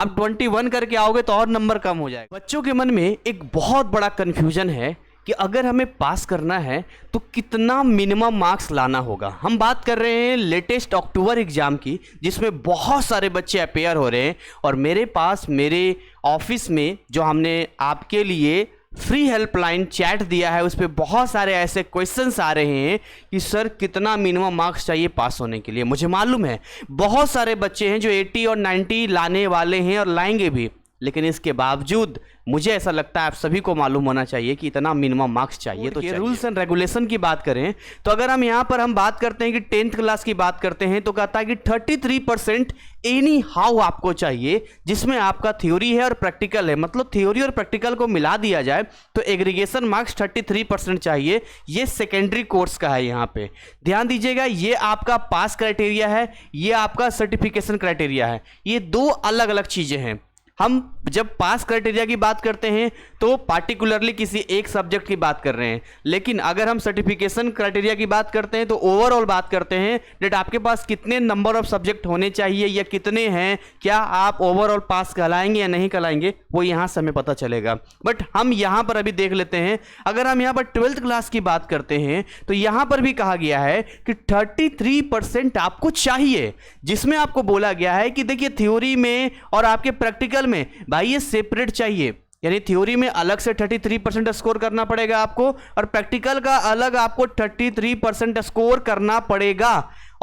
अब 21 करके आओगे तो और नंबर कम हो जाएगा। बच्चों के मन में एक बहुत बड़ा कन्फ्यूजन है कि अगर हमें पास करना है तो कितना मिनिमम मार्क्स लाना होगा। हम बात कर रहे हैं लेटेस्ट अक्टूबर एग्जाम की, जिसमें बहुत सारे बच्चे अपेयर हो रहे हैं और मेरे पास मेरे ऑफिस में जो हमने आपके लिए फ्री हेल्पलाइन चैट दिया है उस पर बहुत सारे ऐसे क्वेश्चंस आ रहे हैं कि सर कितना मिनिमम मार्क्स चाहिए पास होने के लिए। मुझे मालूम है बहुत सारे बच्चे हैं जो 80 और 90 लाने वाले हैं और लाएंगे भी, लेकिन इसके बावजूद मुझे ऐसा लगता है आप सभी को मालूम होना चाहिए कि इतना मिनिमम मार्क्स चाहिए। तो रूल्स एंड रेगुलेशन की बात करें तो अगर हम यहाँ पर हम बात करते हैं कि 10th क्लास की बात करते हैं तो कहता है कि 33% एनी हाउ आपको चाहिए, जिसमें आपका थ्योरी है और प्रैक्टिकल है। मतलब थ्योरी और प्रैक्टिकल को मिला दिया जाए तो एग्रीगेशन मार्क्स 33% चाहिए। ये सेकेंडरी कोर्स का है। यहाँ पे ध्यान दीजिएगा, ये आपका पास क्राइटेरिया है, ये आपका सर्टिफिकेशन क्राइटेरिया है। ये दो अलग अलग चीजें हैं। हम जब पास क्राइटेरिया की बात करते हैं तो पार्टिकुलरली किसी एक सब्जेक्ट की बात कर रहे हैं, लेकिन अगर हम सर्टिफिकेशन क्राइटेरिया की बात करते हैं तो ओवरऑल बात करते हैं डेट आपके पास कितने नंबर ऑफ सब्जेक्ट होने चाहिए या कितने हैं, क्या आप ओवरऑल पास कहलाएंगे या नहीं कहलाएंगे, वो यहाँ से हमें पता चलेगा। बट हम यहाँ पर अभी देख लेते हैं, अगर हम यहाँ पर 12th क्लास की बात करते हैं तो यहाँ पर भी कहा गया है कि 33% आपको चाहिए, जिसमें आपको बोला गया है कि देखिए थ्योरी में और आपके प्रैक्टिकल में भाई ये सेपरेट चाहिए। यानी थ्योरी में अलग से 33% स्कोर करना पड़ेगा आपको और प्रैक्टिकल का अलग आपको 33% स्कोर करना पड़ेगा।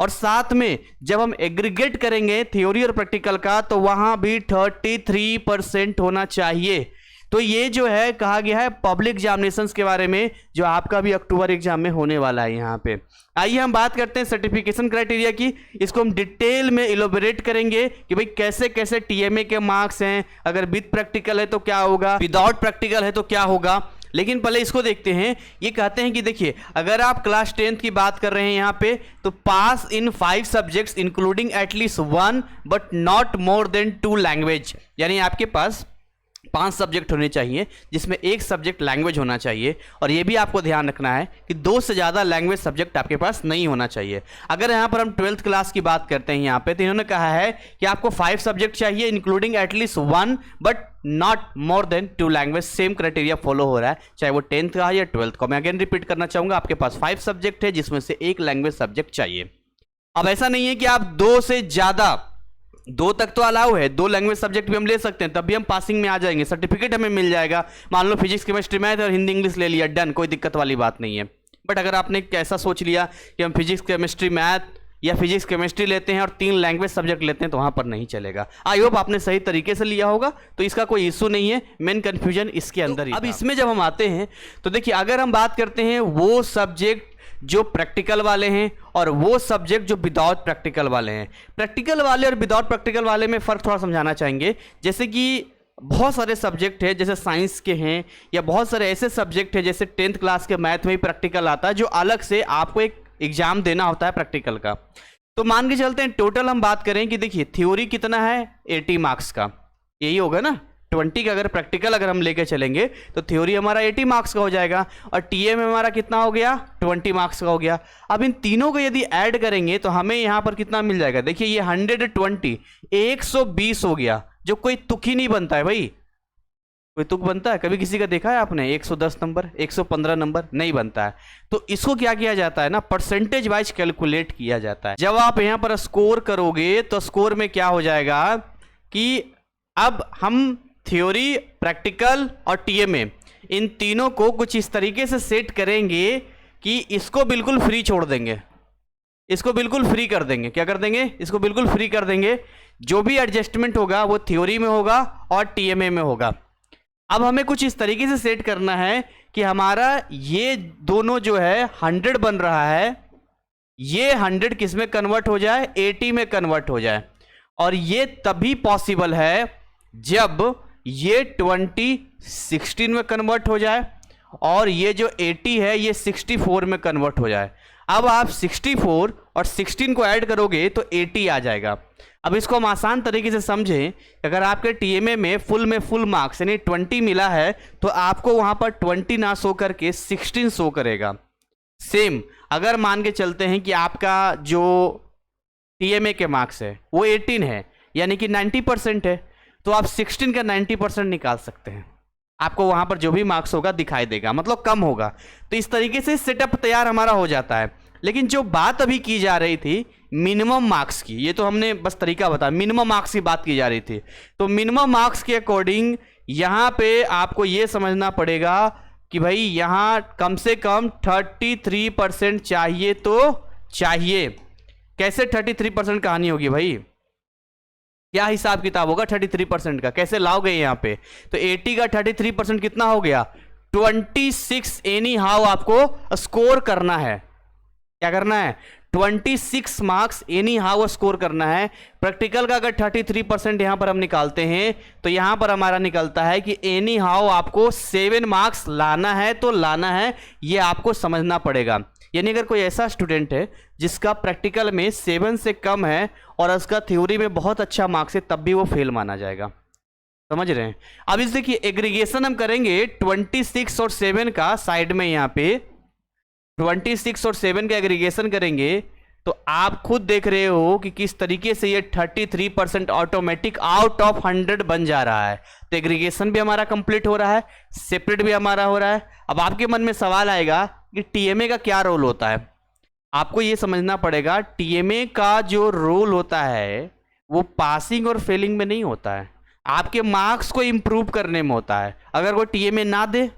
और साथ में जब हम एग्रीगेट करेंगे थ्योरी और प्रैक्टिकल का तो वहां भी 33% होना चाहिए। तो ये जो है कहा गया है पब्लिक एग्जामिनेशंस के बारे में जो आपका भी अक्टूबर एग्जाम में होने वाला है। यहाँ पे आइए हम बात करते हैं सर्टिफिकेशन क्राइटेरिया की। इसको हम डिटेल में इलोबरेट करेंगे कि भाई कैसे कैसे टीएमए के मार्क्स हैं, अगर विद प्रैक्टिकल है तो क्या होगा, विदाउट प्रैक्टिकल है तो क्या होगा। लेकिन पहले इसको देखते हैं। ये कहते हैं कि देखिए अगर आप क्लास 10th की बात कर रहे हैं यहाँ पे तो पास इन 5 subjects including at least 1 but not more than 2 language. यानी आपके पास 5 सब्जेक्ट होने चाहिए जिसमें एक सब्जेक्ट लैंग्वेज होना चाहिए। और ये भी आपको ध्यान रखना है कि 2 से ज़्यादा लैंग्वेज सब्जेक्ट आपके पास नहीं होना चाहिए। अगर यहाँ पर हम 12th क्लास की बात करते हैं यहाँ पे तो इन्होंने कहा है कि आपको 5 सब्जेक्ट चाहिए including at least 1 but not more than 2 language. Same criteria follow हो रहा है चाहे वो 10th का या 12th का। मैं अगेन रिपीट करना चाहूँगा, आपके पास 5 सब्जेक्ट है जिसमें से एक लैंग्वेज सब्जेक्ट चाहिए। अब ऐसा नहीं है कि आप 2 से ज़्यादा, 2 तक तो अलाउ है, 2 लैंग्वेज सब्जेक्ट भी हम ले सकते हैं, तब भी हम पासिंग में आ जाएंगे, सर्टिफिकेट हमें मिल जाएगा। मान लो फिजिक्स केमिस्ट्री मैथ और हिंदी इंग्लिश ले लिया, डन, कोई दिक्कत वाली बात नहीं है। बट अगर आपने ऐसा सोच लिया कि हम फिजिक्स केमिस्ट्री मैथ या फिजिक्स केमिस्ट्री लेते हैं और 3 लैंग्वेज सब्जेक्ट लेते हैं तो वहां पर नहीं चलेगा। आई होप आपने सही तरीके से लिया होगा, तो इसका कोई इशू नहीं है। मेन कंफ्यूजन इसके अंदर ही। अब इसमें जब हम आते हैं तो देखिए अगर हम बात करते हैं वो सब्जेक्ट जो प्रैक्टिकल वाले हैं और वो सब्जेक्ट जो विदाउट प्रैक्टिकल वाले हैं। प्रैक्टिकल वाले और विदाउट प्रैक्टिकल वाले में फ़र्क थोड़ा समझाना चाहेंगे। जैसे कि बहुत सारे सब्जेक्ट हैं जैसे साइंस के हैं या बहुत सारे ऐसे सब्जेक्ट हैं जैसे 10th क्लास के मैथ में ही प्रैक्टिकल आता है जो अलग से आपको एक एग्जाम देना होता है प्रैक्टिकल का। तो मान के चलते हैं टोटल हम बात करें कि देखिए थ्योरी कितना है 80 मार्क्स का, यही होगा ना। 20 का अगर प्रैक्टिकल अगर हम लेके चलेंगे तो थ्योरी हमारा 80 मार्क्स का हो जाएगा और टीए में हमारा कितना हो गया 20 मार्क्स का हो गया। अब इन तीनों को यदि ऐड करेंगे तो हमें यहाँ पर कितना मिल जाएगा, देखिए ये 120 120 हो गया, जो कोई तुक ही नहीं बनता है भाई। कोई तुक बनता है? कभी किसी का देखा है आपने 110 नंबर 115 नंबर? नहीं बनता है। तो इसको क्या किया जाता है ना, परसेंटेज वाइज कैलकुलेट किया जाता है। जब आप यहाँ पर स्कोर करोगे तो स्कोर में क्या हो जाएगा कि अब हम थ्योरी, प्रैक्टिकल और टीएमए इन तीनों को कुछ इस तरीके से सेट करेंगे कि इसको बिल्कुल फ्री छोड़ देंगे, इसको बिल्कुल फ्री कर देंगे। क्या कर देंगे? इसको बिल्कुल फ्री कर देंगे। जो भी एडजस्टमेंट होगा वो थ्योरी में होगा और टीएमए में होगा। अब हमें कुछ इस तरीके से सेट करना है कि हमारा ये दोनों जो है 100 बन रहा है, ये 100 किस में कन्वर्ट हो जाए, 80 में कन्वर्ट हो जाए। और ये तभी पॉसिबल है जब ये 20 16 में कन्वर्ट हो जाए और ये जो 80 है ये 64 में कन्वर्ट हो जाए। अब आप 64 और 16 को ऐड करोगे तो 80 आ जाएगा। अब इसको हम आसान तरीके से समझें, अगर आपके टीएमए में फुल मार्क्स यानी 20 मिला है तो आपको वहां पर 20 ना शो करके 16 शो करेगा। सेम अगर मान के चलते हैं कि आपका जो टीएमए के मार्क्स है वो 18 है यानी कि 90% है, तो आप 16 का 90% निकाल सकते हैं। आपको वहां पर जो भी मार्क्स होगा दिखाई देगा, मतलब कम होगा। तो इस तरीके से सेटअप तैयार हमारा हो जाता है। लेकिन जो बात अभी की जा रही थी मिनिमम मार्क्स की, ये तो हमने बस तरीका बताया, मिनिमम मार्क्स की बात की जा रही थी। तो मिनिमम मार्क्स के अकॉर्डिंग यहाँ पे आपको ये समझना पड़ेगा कि भाई यहाँ कम से कम 33% चाहिए तो चाहिए। कैसे 33% कहानी होगी भाई, क्या हिसाब किताब होगा 33% का, कैसे लाओगे यहाँ पे? तो 80 का 33% कितना हो गया? 26 एनी हाउ आपको स्कोर करना है। क्या करना है? 26 मार्क्स एनी हाउ स्कोर करना है। प्रैक्टिकल का अगर 33% यहां पर हम निकालते हैं तो यहां पर हमारा निकलता है कि एनी हाउ आपको 7 मार्क्स लाना है तो लाना है, ये आपको समझना पड़ेगा। यानी अगर कोई ऐसा स्टूडेंट है जिसका प्रैक्टिकल में 7 से कम है और उसका थ्योरी में बहुत अच्छा मार्क्स है, तब भी वो फेल माना जाएगा। समझ रहे हैं? अब इस देखिए एग्रीगेशन हम करेंगे 26 और 7 का, साइड में यहाँ पे 26 और 7 का एग्रीगेशन करेंगे तो आप खुद देख रहे हो कि किस तरीके से ये 33% ऑटोमेटिक आउट ऑफ 100 बन जा रहा है। तो एग्रीगेशन भी हमारा कंप्लीट हो रहा है, सेपरेट भी हमारा हो रहा है। अब आपके मन में सवाल आएगा कि टीएमए का क्या रोल होता है। आपको ये समझना पड़ेगा टीएमए का जो रोल होता है वो पासिंग और फेलिंग में नहीं होता है, आपके मार्क्स को इंप्रूव करने में होता है। अगर कोई टीएमए ना दे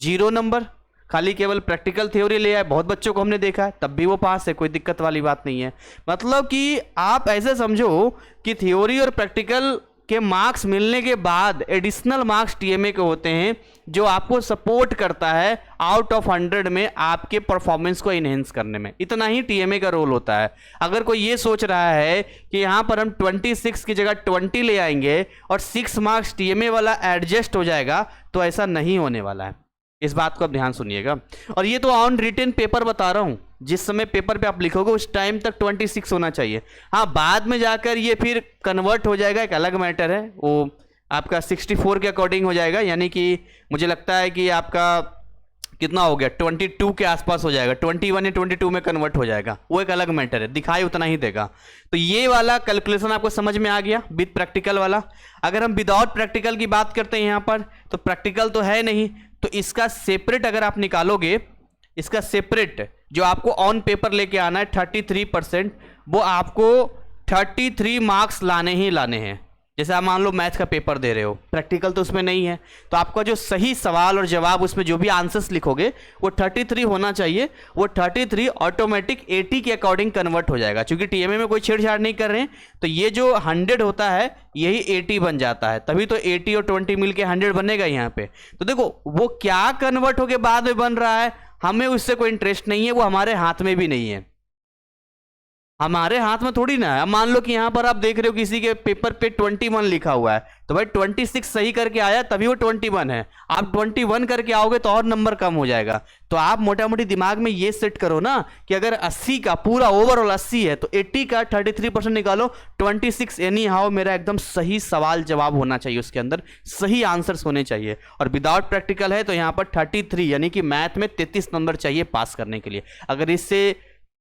0 नंबर, खाली केवल प्रैक्टिकल थ्योरी ले आए, बहुत बच्चों को हमने देखा है, तब भी वो पास है, कोई दिक्कत वाली बात नहीं है। मतलब कि आप ऐसे समझो कि थ्योरी और प्रैक्टिकल के मार्क्स मिलने के बाद एडिशनल मार्क्स टीएमए के होते हैं जो आपको सपोर्ट करता है आउट ऑफ 100 में आपके परफॉर्मेंस को इनहेंस करने में। इतना ही टीएमए का रोल होता है। अगर कोई ये सोच रहा है कि यहाँ पर हम 26 की जगह 20 ले आएंगे और 6 मार्क्स टीएमए वाला एडजस्ट हो जाएगा, तो ऐसा नहीं होने वाला है। इस बात को आप ध्यान सुनिएगा। और ये तो ऑन रिटन पेपर बता रहा हूं, जिस समय पेपर पे आप लिखोगे उस टाइम तक 26 होना चाहिए। हाँ, बाद में जाकर ये फिर कन्वर्ट हो जाएगा, एक अलग मैटर है, वो आपका 64 के अकॉर्डिंग हो जाएगा। यानी कि मुझे लगता है कि आपका कितना हो गया, 22 के आसपास हो जाएगा, 21 या 22 में कन्वर्ट हो जाएगा, वो एक अलग मैटर है, दिखाई उतना ही देगा। तो ये वाला कैलकुलेशन आपको समझ में आ गया विद प्रैक्टिकल वाला। अगर हम विदाउट प्रैक्टिकल की बात करते हैं यहाँ पर, तो प्रैक्टिकल तो है नहीं, तो इसका सेपरेट अगर आप निकालोगे, इसका सेपरेट जो आपको ऑन पेपर लेके आना है 33%, वो आपको 33 मार्क्स लाने ही लाने हैं। जैसे आप मान लो मैथ का पेपर दे रहे हो, प्रैक्टिकल तो उसमें नहीं है, तो आपका जो सही सवाल और जवाब उसमें जो भी आंसर्स लिखोगे वो 33 होना चाहिए। वो 33 ऑटोमेटिक 80 के अकॉर्डिंग कन्वर्ट हो जाएगा। क्योंकि टीएमए में कोई छेड़छाड़ नहीं कर रहे हैं, तो ये जो 100 होता है यही 80 बन जाता है, तभी तो 80 और 20 मिलके 100 बनेगा यहाँ पे। तो देखो वो क्या कन्वर्ट होके बाद में बन रहा है, हमें उससे कोई इंटरेस्ट नहीं है, वो हमारे हाथ में भी नहीं है, हमारे हाथ में थोड़ी ना है। अब मान लो कि यहां पर आप देख रहे हो किसी के पेपर पे 21 लिखा हुआ है, तो भाई 26 सही करके आया तभी वो 21 है। आप 21 करके आओगे तो और नंबर कम हो जाएगा। तो आप मोटा मोटी दिमाग में ये सेट करो ना कि अगर 80 का पूरा ओवरऑल 80 है तो 80 का 33% निकालो, 26 एनी हाउ मेरा एकदम सही सवाल जवाब होना चाहिए, उसके अंदर सही आंसर्स होने चाहिए। और विदाउट प्रैक्टिकल है तो यहाँ पर 33 यानी कि मैथ में 33 नंबर चाहिए पास करने के लिए। अगर इससे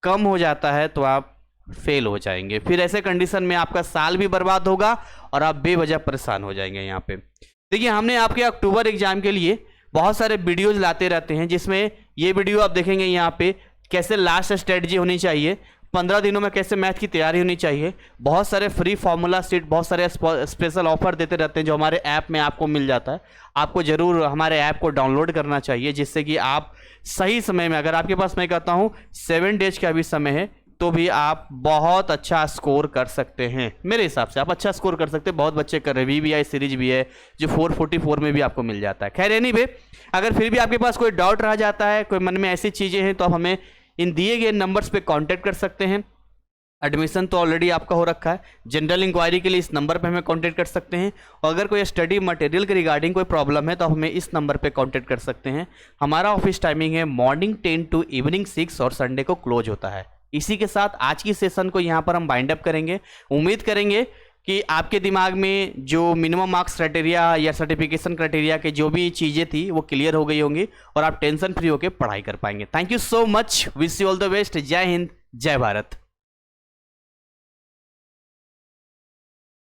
कम हो जाता है तो आप फेल हो जाएंगे। फिर ऐसे कंडीशन में आपका साल भी बर्बाद होगा और आप बेवजह परेशान हो जाएंगे। यहाँ पे देखिए, हमने आपके अक्टूबर एग्जाम के लिए बहुत सारे वीडियोज लाते रहते हैं, जिसमें ये वीडियो आप देखेंगे यहाँ पे कैसे लास्ट स्ट्रेटजी होनी चाहिए, 15 दिनों में कैसे मैथ की तैयारी होनी चाहिए, बहुत सारे फ्री फॉर्मूला सीट, बहुत सारे स्पेशल ऑफर देते रहते हैं जो हमारे ऐप में आपको मिल जाता है। आपको जरूर हमारे ऐप को डाउनलोड करना चाहिए, जिससे कि आप सही समय में, अगर आपके पास मैं कहता हूँ 7 डेज का भी समय है, तो भी आप बहुत अच्छा स्कोर कर सकते हैं। मेरे हिसाब से आप अच्छा स्कोर कर सकते हैं, बहुत बच्चे कर रहे हैं। VBI सीरीज भी है जो 444 में भी आपको मिल जाता है। खैर एनीवे, अगर फिर भी आपके पास कोई डाउट रह जाता है, कोई मन में ऐसी चीज़ें हैं, तो आप हमें इन दिए गए नंबर्स पे कांटेक्ट कर सकते हैं। एडमिशन तो ऑलरेडी आपका हो रखा है, जनरल इंक्वायरी के लिए इस नंबर पे हमें कांटेक्ट कर सकते हैं। और अगर कोई स्टडी मटेरियल के रिगार्डिंग कोई प्रॉब्लम है तो आप हमें इस नंबर पे कांटेक्ट कर सकते हैं। हमारा ऑफिस टाइमिंग है मॉर्निंग 10 to इवनिंग 6 और संडे को क्लोज होता है। इसी के साथ आज की सेशन को यहाँ पर हम बाइंड अप करेंगे। उम्मीद करेंगे कि आपके दिमाग में जो मिनिमम मार्क्स क्राइटेरिया या सर्टिफिकेशन क्राइटेरिया के जो भी चीज़ें थी वो क्लियर हो गई होंगी और आप टेंशन फ्री होकर पढ़ाई कर पाएंगे। Thank you so much, wish you all the best. जय हिंद, जय भारत।